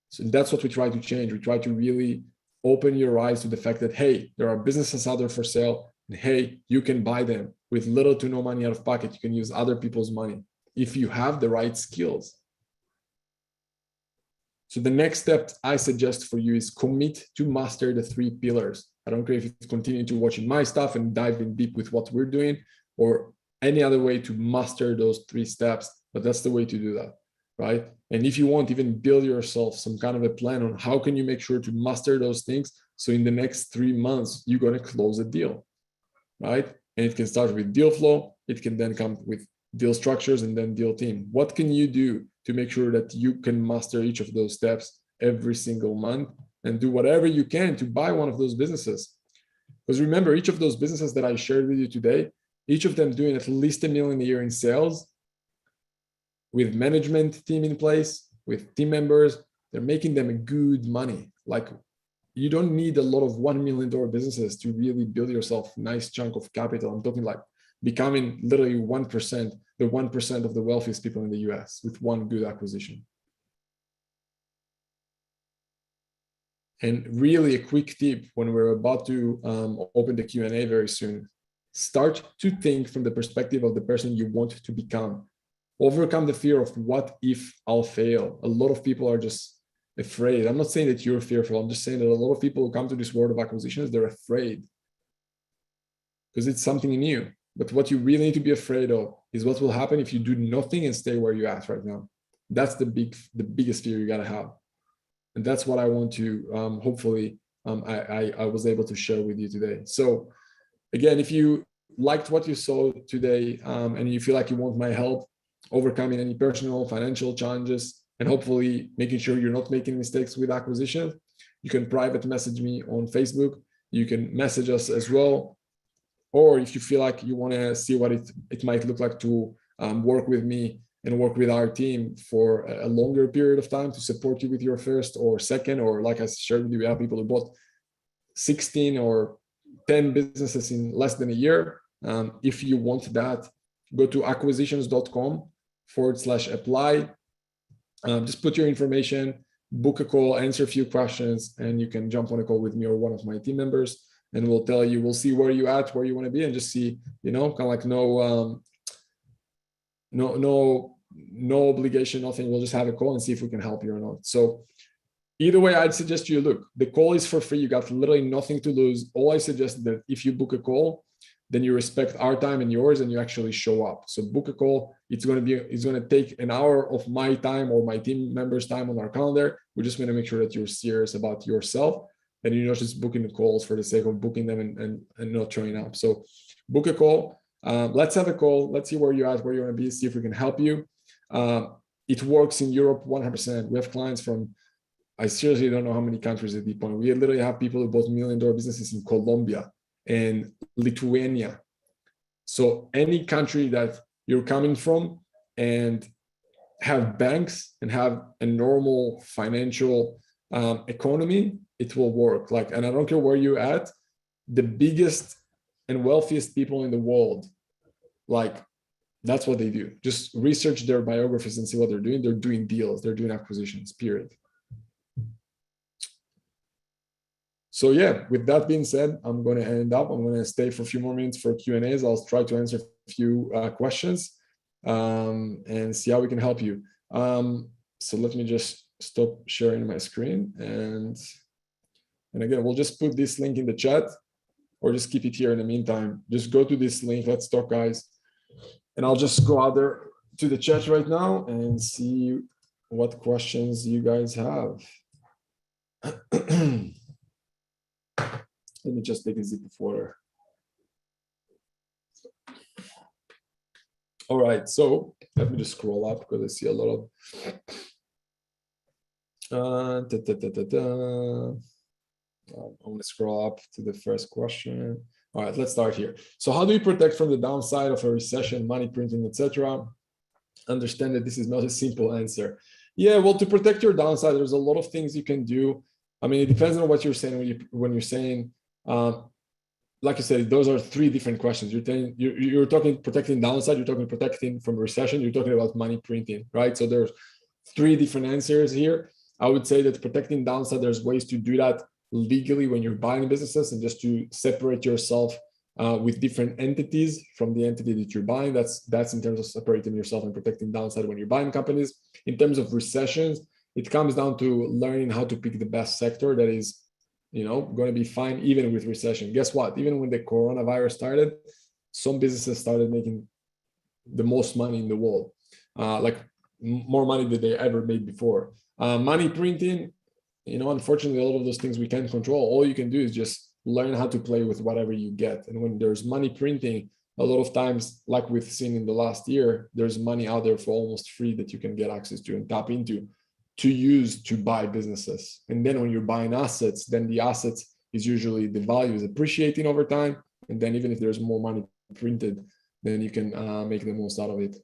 So that's what we try to change. We try to really open your eyes to the fact that, hey, there are businesses out there for sale. And hey, you can buy them with little to no money out of pocket. You can use other people's money if you have the right skills. So the next step I suggest for you is commit to master the 3 pillars. I don't care if you continue to watching my stuff and dive in deep with what we're doing or any other way to master those 3 steps, but that's the way to do that, right? And if you want, even build yourself some kind of a plan on how can you make sure to master those things. So in the next 3 months, you're going to close a deal, right? And it can start with deal flow. It can then come with deal structures and then deal team. What can you do to make sure that you can master each of those steps every single month and do whatever you can to buy one of those businesses? Because remember, each of those businesses that I shared with you today, each of them doing at least $1 million a year in sales with management team in place, with team members, they're making them good money. Like you don't need a lot of $1 million businesses to really build yourself a nice chunk of capital. I'm talking like becoming literally 1%, the 1% of the wealthiest people in the US with one good acquisition. And really a quick tip when we're about to open the Q&A very soon, start to think from the perspective of the person you want to become. Overcome the fear of what if I'll fail. A lot of people are just afraid. I'm not saying that you're fearful. I'm just saying that a lot of people who come to this world of acquisitions, they're afraid because it's something new. But what you really need to be afraid of is what will happen if you do nothing and stay where you're at right now. That's the biggest fear you gotta have. And that's what I want to, hopefully, I was able to share with you today. So again, if you liked what you saw today and you feel like you want my help overcoming any personal financial challenges and hopefully making sure you're not making mistakes with acquisition, you can private message me on Facebook. You can message us as well. Or if you feel like you want to see what it might look like to work with me and work with our team for a longer period of time to support you with your first or second, or like I shared with you, we have people who bought 16 or 10 businesses in less than a year. If you want that, go to acquisitions.com/apply. Just put your information, book a call, answer a few questions, and you can jump on a call with me or one of my team members. And we'll tell you, we'll see where you're at, where you want to be, and just see, kind of like no obligation, nothing. We'll just have a call and see if we can help you or not. So either way, I'd suggest you look, the call is for free. You got literally nothing to lose. All I suggest that if you book a call, then you respect our time and yours, and you actually show up. So book a call. It's going to take an hour of my time or my team members' time on our calendar. We're just going to make sure that you're serious about yourself. And you're not just booking the calls for the sake of booking them and not showing up. So book a call. Let's have a call. Let's see where you're at, where you want to be, see if we can help you. It works in Europe 100%. We have clients from, I seriously don't know how many countries at this point. We literally have people who bought $1 million businesses in Colombia and Lithuania. So any country that you're coming from and have banks and have a normal financial economy, it will work. And I don't care where you're at, the biggest and wealthiest people in the world, that's what they do. Just research their biographies and see what they're doing. They're doing deals, they're doing acquisitions, period. So yeah, with that being said, I'm going to end up. I'm going to stay for a few more minutes for Q&As. I'll try to answer a few questions and see how we can help you. So let me just stop sharing my screen. And again, we'll just put this link in the chat or just keep it here in the meantime. Just go to this link. Let's talk, guys. And I'll just go out there to the chat right now and see what questions you guys have. Let me just take a sip of water. All right, so let me just scroll up because I see a lot of I'm going to scroll up to the first question. All right, let's start here. So how do you protect from the downside of a recession, money printing, etc.? Understand that this is not a simple answer. Yeah, well, to protect your downside, there's a lot of things you can do. I mean, it depends on what you're saying when you're saying, like you said, those are three different questions. You're talking protecting downside, you're talking protecting from recession, you're talking about money printing, right? So there's three different answers here. I would say that protecting downside, there's ways to do that legally when you're buying businesses and just to separate yourself with different entities from the entity that you're buying. That's in terms of separating yourself and protecting downside when you're buying companies. In terms of recessions, it comes down to learning how to pick the best sector that is, going to be fine even with recession. Guess what? Even when the coronavirus started, some businesses started making the most money in the world, like more money than they ever made before. Money printing, unfortunately, a lot of those things we can't control. All you can do is just learn how to play with whatever you get. And when there's money printing, a lot of times, like we've seen in the last year, there's money out there for almost free that you can get access to and tap into to use to buy businesses. And then when you're buying assets, then the assets is usually the value is appreciating over time. And then even if there's more money printed, then you can make the most out of it.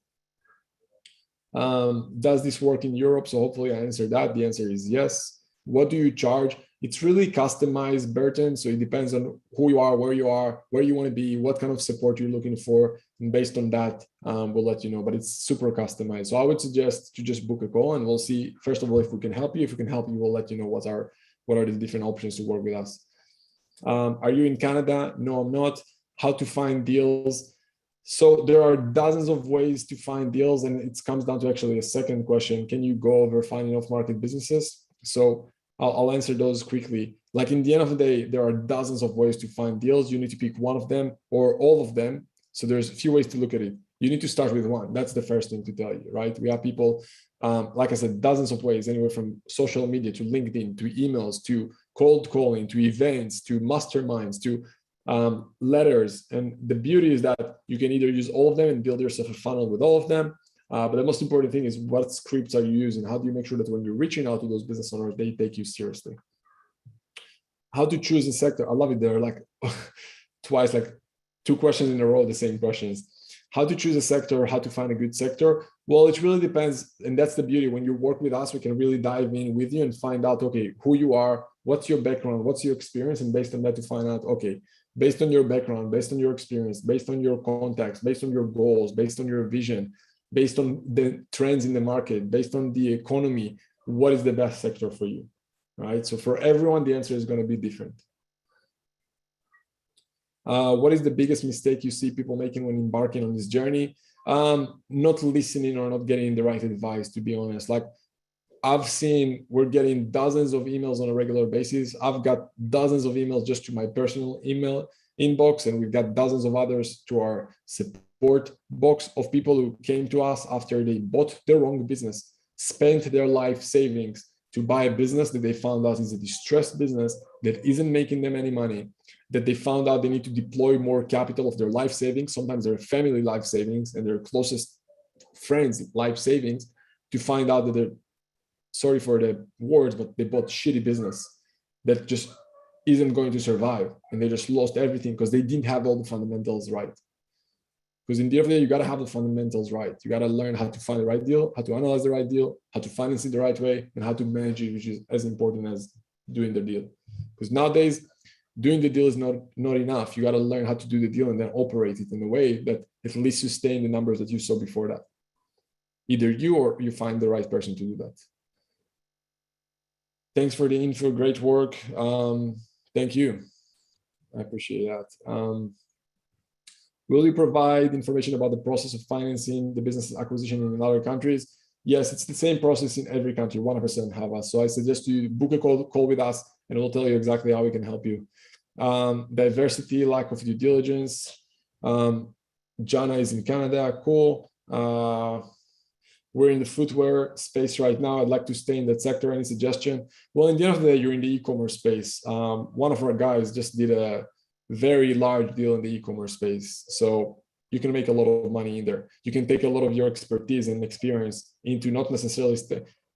Does this work in Europe? So hopefully I answered that. The answer is yes. What do you charge? It's really customized, Burton. So it depends on who you are, where you want to be, what kind of support you're looking for. And based on that, we'll let you know, but it's super customized. So I would suggest to just book a call and we'll see, first of all, if we can help you. If we can help you, we'll let you know what are the different options to work with us. Are you in Canada? No, I'm not. How to find deals? So there are dozens of ways to find deals, and it comes down to actually a second question. Can you go over finding off-market businesses? So I'll answer those quickly. Like in the end of the day, there are dozens of ways to find deals. You need to pick one of them or all of them. So there's a few ways to look at it. You need to start with one. That's the first thing to tell you, right? We have people, like I said, dozens of ways, anywhere from social media to LinkedIn, to emails, to cold calling, to events, to masterminds, to letters. And the beauty is that you can either use all of them and build yourself a funnel with all of them. But the most important thing is what scripts are you using? How do you make sure that when you're reaching out to those business owners, they take you seriously? How to choose a sector? I love it. There are like twice, like two questions in a row, the same questions. How to choose a sector, how to find a good sector? Well, it really depends. And that's the beauty. When you work with us, we can really dive in with you and find out, okay, who you are, what's your background, what's your experience, and based on that to find out, okay, based on your background, based on your experience, based on your contacts, based on your goals, based on your vision, based on the trends in the market, based on the economy, what is the best sector for you, right? So for everyone, the answer is going to be different. What is the biggest mistake you see people making when embarking on this journey? Not listening or not getting the right advice, to be honest. Like I've seen, we're getting dozens of emails on a regular basis. I've got dozens of emails just to my personal email inbox, and we've got dozens of others to our support box of people who came to us after they bought the wrong business, spent their life savings to buy a business that they found out is a distressed business that isn't making them any money, that they found out they need to deploy more capital of their life savings, sometimes their family life savings and their closest friends' life savings, to find out that they're, sorry for the words, but they bought shitty business that just isn't going to survive. And they just lost everything because they didn't have all the fundamentals right. Because in the end of the day, you got to have the fundamentals right. You got to learn how to find the right deal, how to analyze the right deal, how to finance it the right way, and how to manage it, which is as important as doing the deal. Because nowadays, doing the deal is not enough. You got to learn how to do the deal and then operate it in a way that at least sustain the numbers that you saw before that. Either you or you find the right person to do that. Thanks for the info. Great work. Thank you. I appreciate that. Will you provide information about the process of financing the business acquisition in other countries? Yes, it's the same process in every country. 100% have us. So I suggest you book a call with us, and we'll tell you exactly how we can help you. Diversity, lack of due diligence. Jana is in Canada. Cool. We're in the footwear space right now. I'd like to stay in that sector. Any suggestion? Well, in the end of the day, you're in the e-commerce space. One of our guys just did a very large deal in the e-commerce space. So you can make a lot of money in there. You can take a lot of your expertise and experience into not necessarily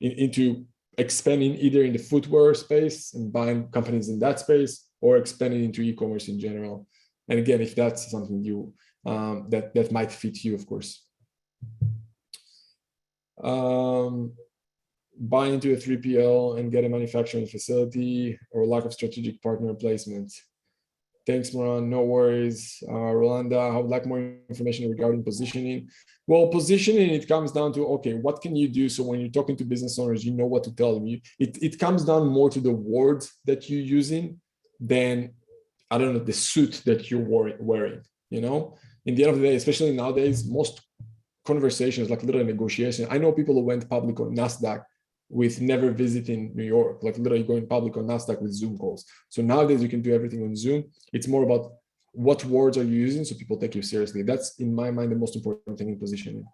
into expanding either in the footwear space and buying companies in that space, or expanding into e-commerce in general. And again, if that's something you that might fit you, of course. Buy into a 3PL and get a manufacturing facility, or lack of strategic partner placement. Thanks, Moran. No worries. Rolanda, I would like more information regarding positioning. Well, positioning, it comes down to, okay, what can you do? So when you're talking to business owners, you know what to tell them. It comes down more to the words that you're using than, I don't know, the suit that you're wearing, you know? In the end of the day, especially nowadays, most conversations, like literally negotiation. I know people who went public on NASDAQ with never visiting New York, like literally going public on NASDAQ with Zoom calls. So nowadays you can do everything on Zoom. It's more about what words are you using so people take you seriously. That's, in my mind, the most important thing in positioning.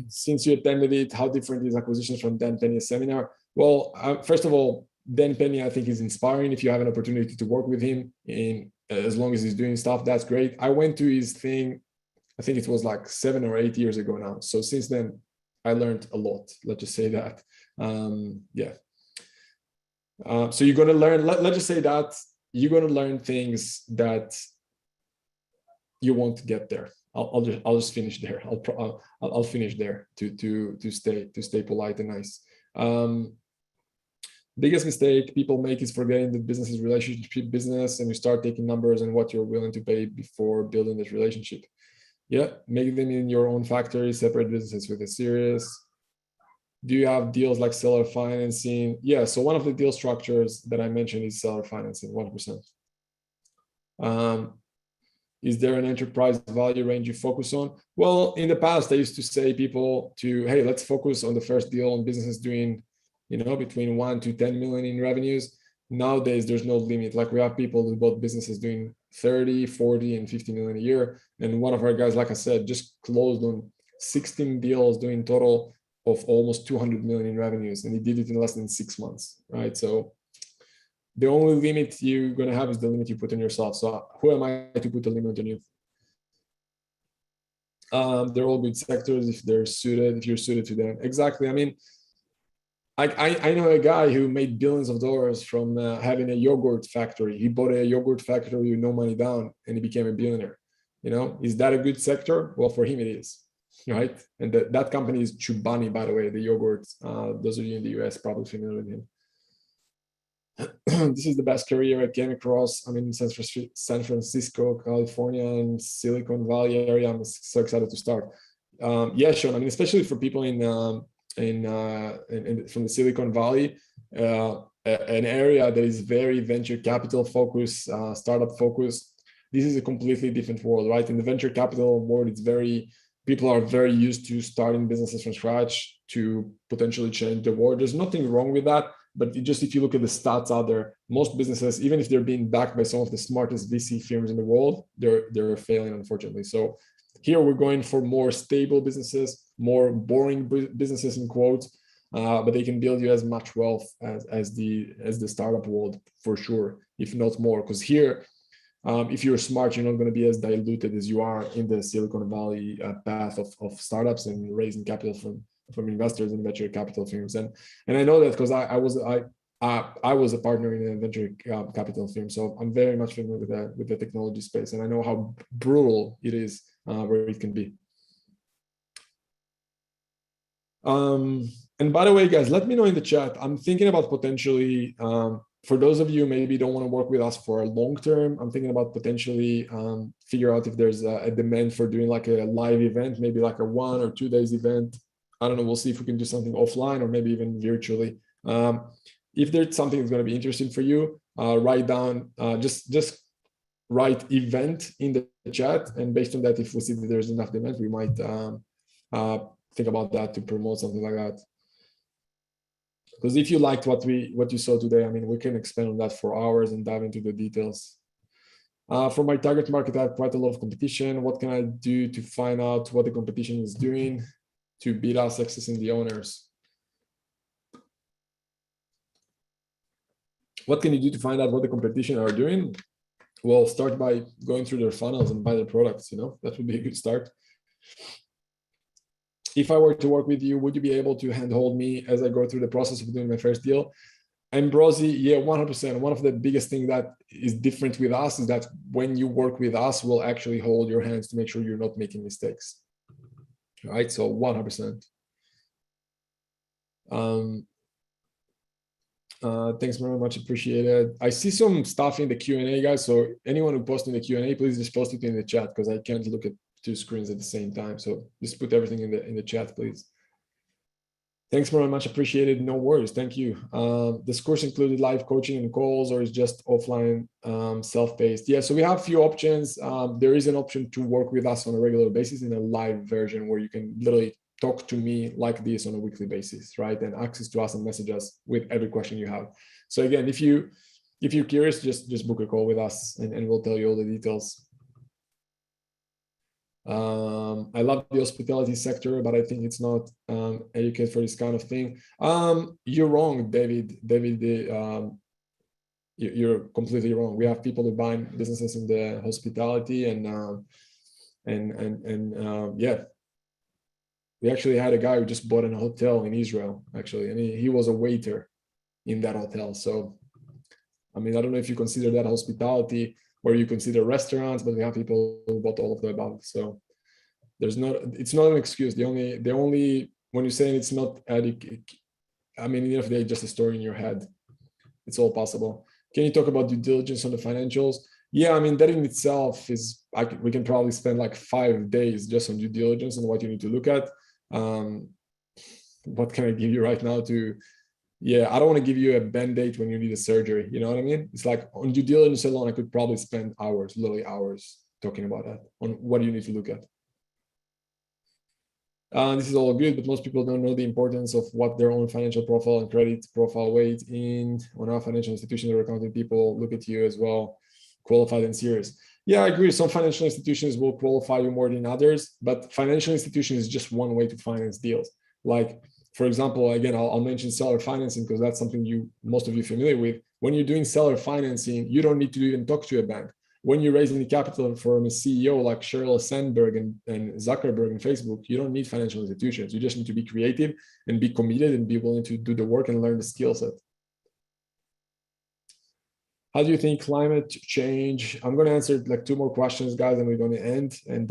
Since you attended it, how different is Acquisitions from Dan Penny's seminar? Well, first of all, Dan Penny, I think, is inspiring. If you have an opportunity to work with him, as long as he's doing stuff, that's great. I went to his thing, I think it was like 7 or 8 years ago now. So since then, I learned a lot. Let's just say that. Yeah. So you're going to learn, let's just say that you're going to learn things that you won't get there. I'll just finish there. I'll finish there to stay polite and nice. Biggest mistake people make is forgetting that business is relationship business, and you start taking numbers and what you're willing to pay before building this relationship. Yeah, make them in your own factory, separate businesses with a serious. Do you have deals like seller financing? Yeah, so one of the deal structures that I mentioned is seller financing, 1%. Is there an enterprise value range you focus on? Well, in the past, I used to say people to, hey, let's focus on the first deal on businesses doing, you know, between 1 to 10 million in revenues. Nowadays, there's no limit. Like we have people who bought businesses doing 30, 40, and 50 million a year. And one of our guys, like I said, just closed on 16 deals doing total of almost 200 million in revenues. And he did it in less than 6 months, right? So the only limit you're going to have is the limit you put on yourself. So who am I to put a limit on you? They're all good sectors if you're suited to them. Exactly. I mean, I know a guy who made billions of dollars from having a yogurt factory. He bought a yogurt factory with no money down, and he became a billionaire. You know, is that a good sector? Well, for him it is, right? And that company is Chobani, by the way, the yogurt. Those of you in the US probably familiar with him. This is the best career I came across. I'm in San Francisco, California, and Silicon Valley area. I'm so excited to start. Yeah, Sean. I mean, especially for people from the Silicon Valley, an area that is very venture capital focused, startup focused. This is a completely different world, right? In the venture capital world, people are very used to starting businesses from scratch to potentially change the world. There's nothing wrong with that, but if you look at the stats out there, most businesses, even if they're being backed by some of the smartest VC firms in the world, they're failing, unfortunately. So here we're going for more stable businesses, more boring businesses in quotes, but they can build you as much wealth as the startup world for sure, if not more. Because here, if you're smart, you're not going to be as diluted as you are in the Silicon Valley path of startups and raising capital from investors and venture capital firms. And I know that because I was a partner in a venture capital firm, so I'm very much familiar with the technology space, and I know how brutal it is where it can be. And by the way, guys, let me know in the chat. I'm thinking about potentially, for those of you maybe don't want to work with us for a long term, I'm thinking about potentially figure out if there's a demand for doing like a live event, maybe like a 1 or 2 days event. I don't know. We'll see if we can do something offline or maybe even virtually. If there's something that's going to be interesting for you, write down, just write event in the chat. And based on that, if we see that there's enough demand, we might think about that to promote something like that. Because if you liked what you saw today, I mean, we can expand on that for hours and dive into the details. For my target market, I have quite a lot of competition. What can I do to find out what the competition is doing to beat us accessing the owners? What can you do to find out what the competition are doing? Well, start by going through their funnels and buy their products. That would be a good start. If I were to work with you, would you be able to handhold me as I go through the process of doing my first deal? Ambrosi, yeah, 100%. One of the biggest things that is different with us is that when you work with us, we'll actually hold your hands to make sure you're not making mistakes. All right, so 100%. Thanks very much, appreciated. I see some stuff in the Q&A, guys. So anyone who posts in the Q&A, please just post it in the chat because I can't look at two screens at the same time. So just put everything in the chat, please. Thanks very much, appreciated. No worries, thank you. This course included live coaching and calls, or is just offline, self-paced? Yeah, so we have a few options. There is an option to work with us on a regular basis in a live version where you can literally talk to me like this on a weekly basis, right? And access to us and message us with every question you have. So again, if you're curious, just book a call with us and we'll tell you all the details. I love the hospitality sector, but I think it's not educated for this kind of thing. You're wrong, David. You're completely wrong. We have people who buy businesses in the hospitality, and yeah, we actually had a guy who just bought a hotel in Israel, actually, and he was a waiter in that hotel. So, I mean, I don't know if you consider that hospitality or you consider restaurants, but we have people who bought all of the above. So it's not an excuse. The only when you're saying it's not adequate, I mean, at the end of the day, just a story in your head. It's all possible. Can you talk about due diligence on the financials? Yeah, I mean, that in itself is, we can probably spend like 5 days just on due diligence and what you need to look at. What can I give you right now yeah, I don't want to give you a band-aid when you need a surgery. You know what I mean? It's like on due diligence alone, I could probably spend hours, literally hours, talking about that, on what do you need to look at. This is all good, but most people don't know the importance of what their own financial profile and credit profile weight in. On our financial institutions or accounting people look at you as well, qualified and serious. Yeah, I agree. Some financial institutions will qualify you more than others, but financial institution is just one way to finance deals. Like, for example, again, I'll mention seller financing because that's something most of you are familiar with. When you're doing seller financing, you don't need to even talk to a bank. When you're raising capital from a CEO like Sheryl Sandberg and Zuckerberg and Facebook, you don't need financial institutions. You just need to be creative and be committed and be willing to do the work and learn the skill set. How do you think climate change? I'm going to answer like 2 more questions, guys, and we're going to end. And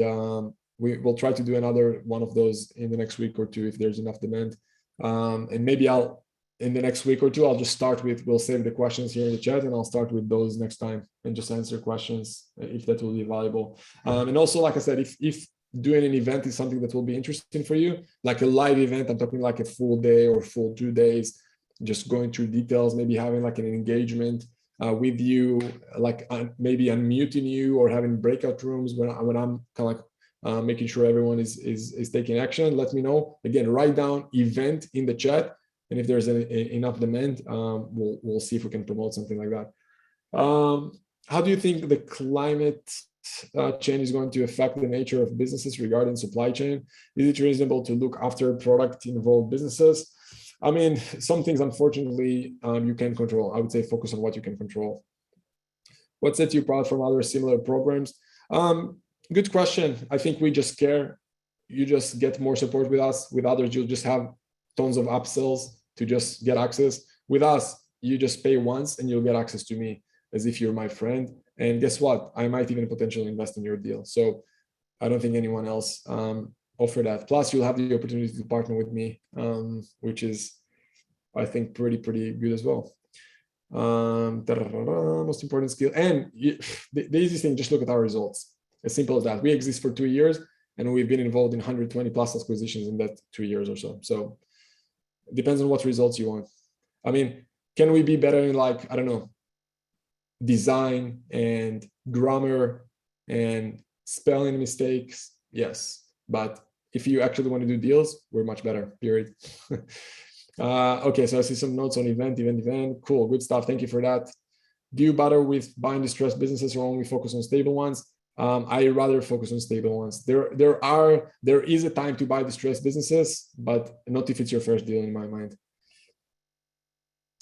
we'll try to do another one of those in the next week or 2 if there's enough demand. And maybe in the next week or 2, I'll just start with, we'll save the questions here in the chat and I'll start with those next time and just answer questions if that will be valuable. And also, like I said, if doing an event is something that will be interesting for you, like a live event, I'm talking like a full day or full 2 days, just going through details, maybe having like an engagement with you, like maybe unmuting you or having breakout rooms when I'm kind of like making sure everyone is taking action. Let me know. Again, write down event in the chat. And if there's enough demand, we'll see if we can promote something like that. How do you think the climate change is going to affect the nature of businesses regarding supply chain? Is it reasonable to look after product-involved businesses? I mean, some things, unfortunately, you can control. I would say focus on what you can control. What sets you apart from other similar programs? Good question. I think we just care. You just get more support with us. With others, you'll just have tons of upsells to just get access. With us, you just pay once and you'll get access to me as if you're my friend. And guess what? I might even potentially invest in your deal. So I don't think anyone else offer that. Plus, you'll have the opportunity to partner with me, which is, I think, pretty good as well. Most important skill. And the easiest thing, just look at our results. As simple as that. We exist for 2 years and we've been involved in 120 plus acquisitions in that 2 years or so. So it depends on what results you want. I mean, can we be better in, like, I don't know, design and grammar and spelling mistakes? Yes. But if you actually want to do deals, we're much better, period. Okay, so I see some notes on event. Cool, good stuff. Thank you for that. Do you bother with buying distressed businesses or only focus on stable ones? I rather focus on stable ones. There is a time to buy distressed businesses, but not if it's your first deal, in my mind.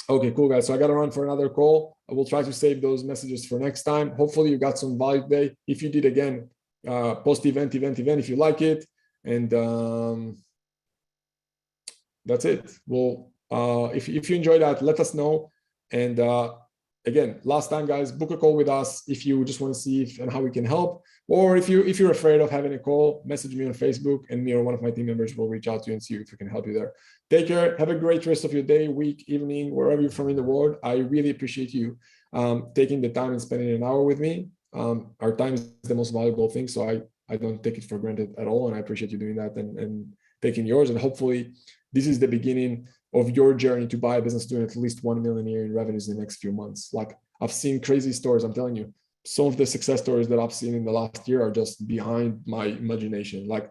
Okay, cool, guys. So I got to run for another call. I will try to save those messages for next time. Hopefully you got some value today. If you did, again, post event if you like it. And that's it. Well, if you enjoyed that, let us know. And again, last time, guys, book a call with us if you just want to see if and how we can help. Or if you're afraid of having a call, message me on Facebook, and me or one of my team members will reach out to you and see if we can help you there. Take care. Have a great rest of your day, week, evening, wherever you're from in the world. I really appreciate you taking the time and spending an hour with me. Our time is the most valuable thing, so I don't take it for granted at all, and I appreciate you doing that and taking yours. And hopefully, this is the beginning of your journey to buy a business doing at least 1 million a year in revenues in the next few months. Like, I've seen crazy stories. I'm telling you, some of the success stories that I've seen in the last year are just behind my imagination. Like,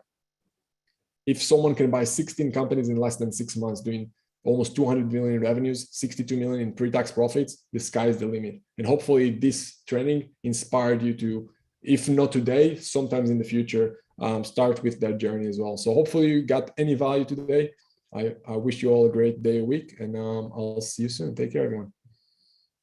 if someone can buy 16 companies in less than 6 months doing almost 200 million in revenues, 62 million in pre-tax profits, the sky is the limit. And hopefully this training inspired you to, if not today, sometimes in the future, start with that journey as well. So hopefully you got any value today. I wish you all a great day, week, and I'll see you soon. Take care, everyone.